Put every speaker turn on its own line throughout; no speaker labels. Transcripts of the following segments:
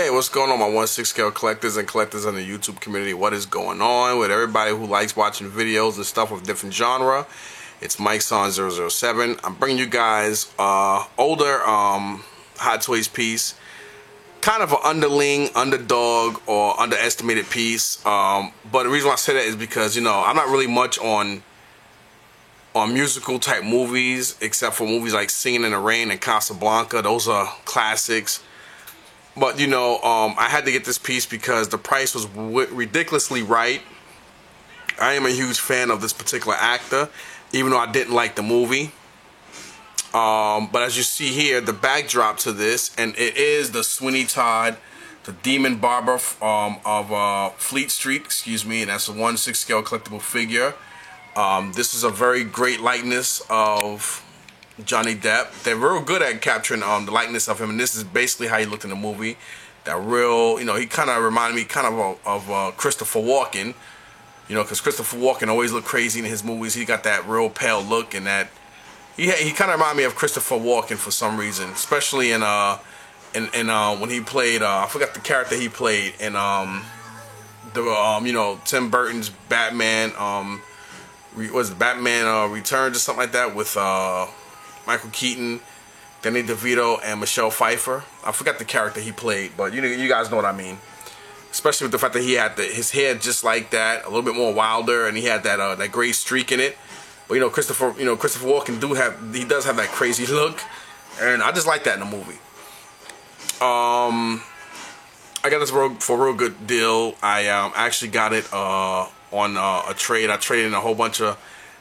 Hey, what's going on, my 1/6 scale collectors and collectors in the YouTube community? What is going on with everybody who likes watching videos and stuff of different genre? It's Mike Son 007. I'm bringing you guys older Hot Toys piece, kind of an underling, underdog, or underestimated piece. But the reason why I say that is because, you know, I'm not really much on musical type movies, except for movies like Singing in the Rain and Casablanca. Those are classics. But, you know, I had to get this piece because the price was ridiculously right. I am a huge fan of this particular actor, even though I didn't like the movie. But as you see here, the backdrop to this, and it is the Sweeney Todd, the Demon Barber of Fleet Street, excuse me, and that's a 1/6 scale collectible figure. This is a very great likeness of Johnny Depp. They're real good at capturing the likeness of him, and this is basically how he looked in the movie. That real, you know, he kind of reminded me of Christopher Walken, you know, because Christopher Walken always looked crazy in his movies. He got that real pale look, and that he kind of reminded me of Christopher Walken for some reason, especially in when he played I forgot the character he played in you know, Tim Burton's Batman, was it Batman Returns or something like that, with Michael Keaton, Danny DeVito, and Michelle Pfeiffer. I forgot the character he played, but you guys know what I mean. Especially with the fact that he had his hair just like that, a little bit more wilder, and he had that gray streak in it. But you know, Christopher Walken does have that crazy look, and I just like that in the movie. I got this for a real good deal. I actually got it on a trade. I traded in a whole bunch of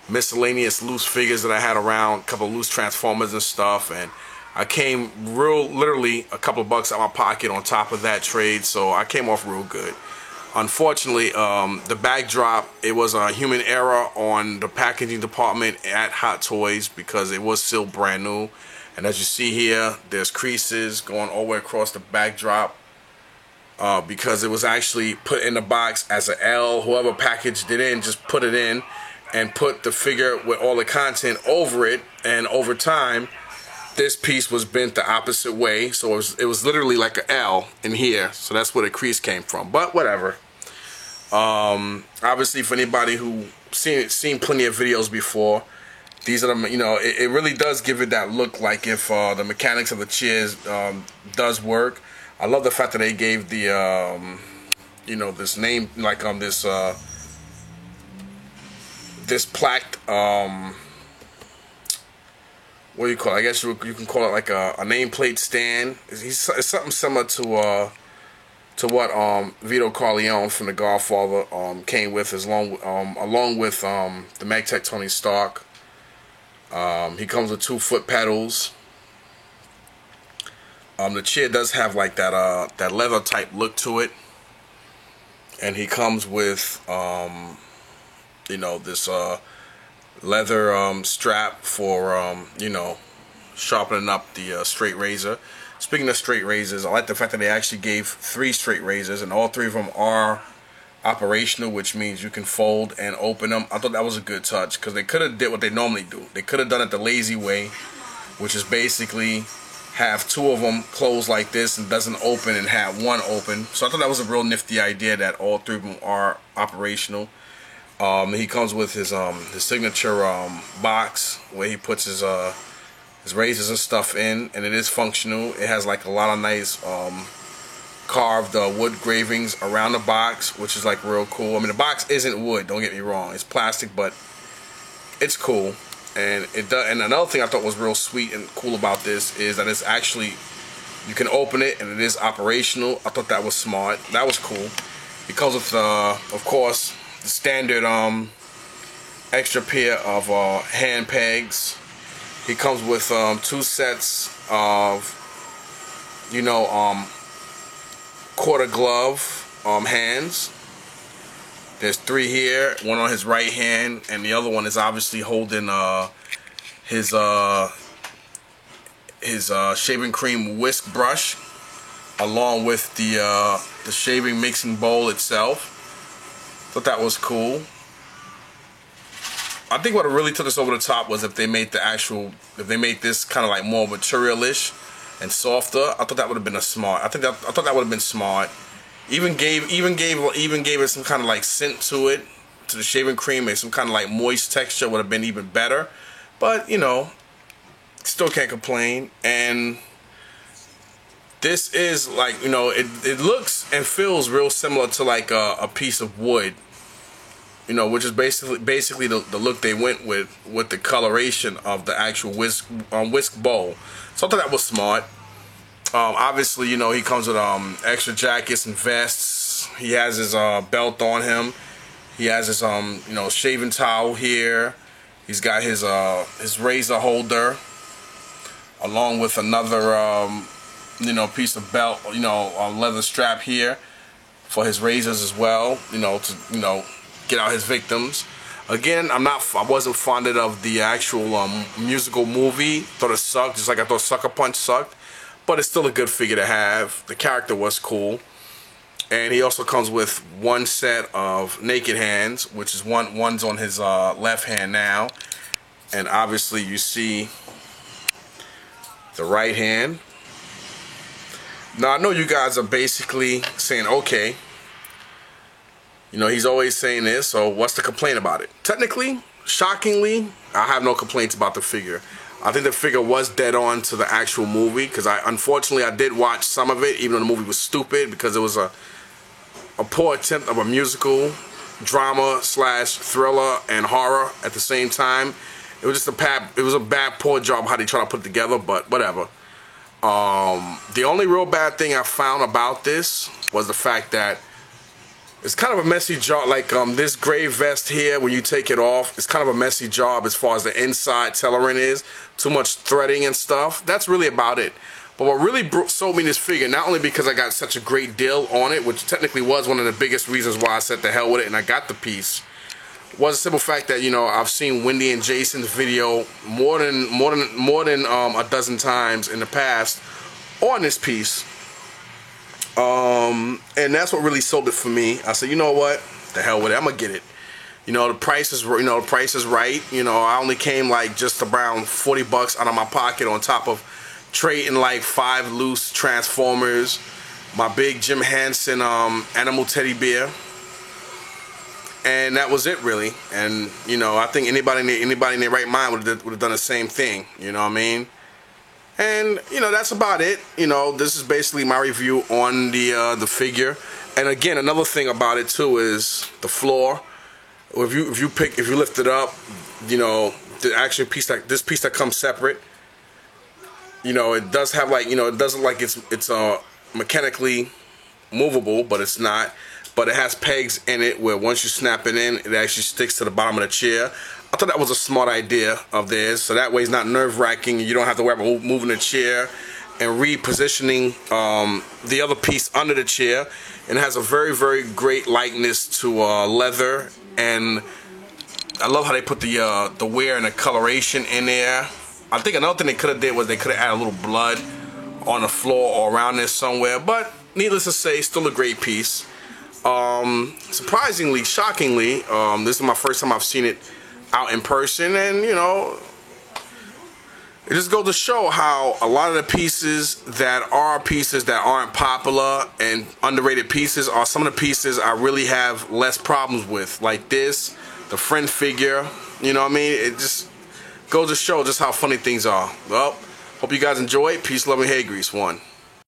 miscellaneous loose figures that I had around, a couple of loose Transformers and stuff, and I came literally a couple of bucks out of my pocket on top of that trade, so I came off real good. Unfortunately, the backdrop, it was a human error on the packaging department at Hot Toys because it was still brand new, and as you see here, there's creases going all the way across the backdrop because it was actually put in the box as an L. Whoever packaged it in just put it in and put the figure with all the content over it, and over time this piece was bent the opposite way, so it was literally like an L in here, so that's where the crease came from. But whatever. Obviously, for anybody who seen plenty of videos before, these are the, you know, it really does give it that look like if the mechanics of the chairs does work. I love the fact that they gave the you know, this name, like this plaque, what do you call it? I guess you can call it like a nameplate stand. It's something similar to what Vito Corleone from The Godfather came with, along with the Magtech Tony Stark. He comes with 2-foot pedals. The chair does have like that leather type look to it, and he comes with you know, this leather strap for you know, sharpening up the straight razor. Speaking of straight razors, I like the fact that they actually gave 3 straight razors, and all 3 of them are operational, which means you can fold and open them. I thought that was a good touch because they could have did what they normally do. They could have done it the lazy way, which is basically have 2 of them closed like this and doesn't open, and have 1 open. So I thought that was a real nifty idea that all 3 of them are operational. He comes with his signature box where he puts his razors and stuff in, and it is functional. It has like a lot of nice carved wood gravings around the box, which is like real cool. I mean, the box isn't wood, don't get me wrong, it's plastic, but it's cool. And it does. And another thing I thought was real sweet and cool about this is that it's actually, you can open it and it is operational. I thought that was smart. That was cool. It comes with of course, the standard extra pair of hand pegs. He comes with 2 sets of, you know, quarter glove hands. There's 3 here, one on his right hand, and the other one is obviously holding his shaving cream whisk brush, along with the shaving mixing bowl itself. Thought that was cool. I think what really took us over the top was if they made this kind of like more material-ish. and softer. I thought that would have been a smart. I thought that would have been smart. Even gave it some kind of like scent to it, to the shaving cream, made some kind of like moist texture, would have been even better. But you know, still can't complain. And this is like, you know, it looks and feels real similar to like a piece of wood, you know, which is basically the look they went with the coloration of the actual whisk bowl. So I thought that was smart. Obviously, you know, he comes with extra jackets and vests. He has his belt on him. He has his you know, shaving towel here. He's got his razor holder, along with another you know, piece of belt, you know, leather strap here for his razors as well, you know, to, you know, get out his victims. Again, I wasn't fond of the actual musical movie. Thought it sucked, just like I thought Sucker Punch sucked. But it's still a good figure to have. The character was cool. And he also comes with one set of naked hands, which is one's on his left hand now. And obviously you see the right hand. Now I know you guys are basically saying, okay, you know, he's always saying this, so what's the complaint about it? Technically, shockingly, I have no complaints about the figure. I think the figure was dead on to the actual movie, because unfortunately I did watch some of it, even though the movie was stupid, because it was a poor attempt of a musical drama / thriller and horror at the same time. It was just a bad, poor job how they try to put it together, but whatever. The only real bad thing I found about this was the fact that it's kind of a messy job. Like this gray vest here, when you take it off, it's kind of a messy job as far as the inside tailoring is. Too much threading and stuff. That's really about it. But what really sold me this figure, not only because I got such a great deal on it, which technically was one of the biggest reasons why I said the hell with it and I got the piece, was the simple fact that, you know, I've seen Wendy and Jason's video more than a dozen times in the past on this piece. And that's what really sold it for me. I said, you know what, the hell with it, I'm gonna get it. You know, the price is, you know, the price is right. You know, I only came like just around $40 out of my pocket, on top of trading like 5 loose Transformers, my big Jim Henson animal teddy bear, and that was it really. And you know, I think anybody in their right mind would have done the same thing. You know what I mean? And you know, that's about it. You know, this is basically my review on the figure. And again, another thing about it too is the floor. If you lift it up, you know, the actual piece, this piece that comes separate, you know, it does have like, you know, it doesn't like it's mechanically movable, but it's not. But it has pegs in it where once you snap it in, it actually sticks to the bottom of the chair. I thought that was a smart idea of theirs, so that way it's not nerve-wracking. You don't have to worry about moving the chair and repositioning the other piece under the chair. And it has a very, very great likeness to leather, and I love how they put the wear and the coloration in there. I think another thing they could have did was they could have added a little blood on the floor or around there somewhere, but needless to say, still a great piece. Surprisingly, shockingly, this is my first time I've seen it out in person, and you know, it just goes to show how a lot of the pieces that aren't popular and underrated pieces are some of the pieces I really have less problems with, like this, the friend figure. You know what I mean? It just goes to show just how funny things are. Well, hope you guys enjoy it. Peace, love, and hair grease. One.